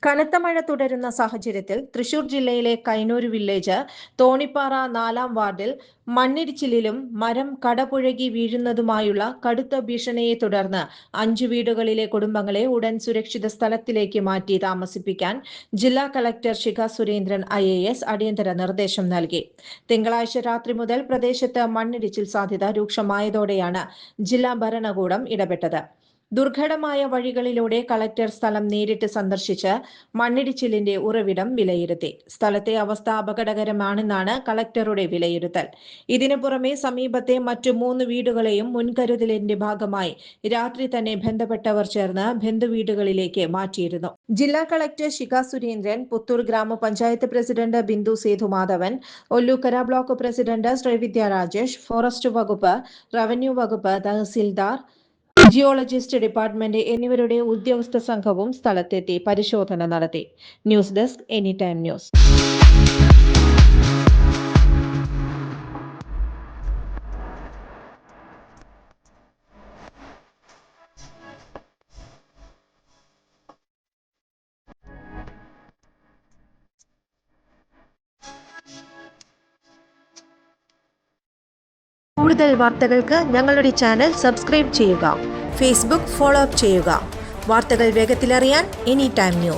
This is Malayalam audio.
കനത്ത മഴ തുടരുന്ന സാഹചര്യത്തിൽ തൃശൂർ ജില്ലയിലെ കൈനൂര് വില്ലേജ് തോണിപ്പാറ 4-ാം വാർഡിൽ മണ്ണിടിച്ചിലിലും മരം കടപുഴകി വീഴുന്നതുമായുള്ള കടുത്ത ഭീഷണിയെ തുടർന്ന് 5 വീടുകളിലെ കുടുംബങ്ങളെ ഉടൻ സുരക്ഷിത സ്ഥലത്തിലേക്ക് മാറ്റി താമസിപ്പിക്കാൻ ജില്ലാ കളക്ടർ ശിഖ സുരേന്ദ്രൻ IAS അടിയന്തര നിർദ്ദേശം നൽകി. തിങ്കളാഴ്ച രാത്രി മുതൽ പ്രദേശത്ത് മണ്ണിടിച്ചിൽ സാധ്യത രൂക്ഷമായതോടെയാണ് ജില്ലാ ഭരണകൂടം ഇടപെട്ടത്. ദുർഘടമായ വഴികളിലൂടെ കളക്ടർ സ്ഥലം നേരിട്ട് സന്ദർശിച്ച് മണ്ണിടിച്ചിലിന്റെ ഉറവിടം വിലയിരുത്തി. സ്ഥലത്തെ അവസ്ഥ അപകടകരമാണെന്നാണ് കളക്ടറുടെ വിലയിരുത്തൽ. ഇതിനു പുറമെ സമീപത്തെ മറ്റു 3 വീടുകളെയും മുൻകരുതലിന്റെ ഭാഗമായി രാത്രി തന്നെ ബന്ധപ്പെട്ടവർ ചേർന്ന് ബന്ധുവീടുകളിലേക്ക് മാറ്റിയിരുന്നു. ജില്ലാ കളക്ടർ ശിഖ സുരേന്ദ്രൻ, പുത്തൂർ ഗ്രാമപഞ്ചായത്ത് president Bindu Sethumadhavan, Ollukkara block president Sreevidya Rajesh, forest വകുപ്പ്, റവന്യൂ വകുപ്പ്, തഹസിൽദാർ, ജിയോളജിസ്റ്റ് ഡിപ്പാർട്ട്മെന്റ് എന്നിവരുടെ ഉദ്യോഗസ്ഥ സംഘവും സ്ഥലത്തെത്തി പരിശോധന നടത്തി. News desk any time news. കൂടുതൽ വാർത്തകൾക്ക് ഞങ്ങളുടെ ചാനൽ സബ്സ്ക്രൈബ് ചെയ്യുക. ഫേസ്ബുക്ക് ഫോളോ അപ്പ് ചെയ്യുക. വാർത്തകൾ വേഗത്തിലറിയാൻ എനി ടൈം ന്യൂസ്.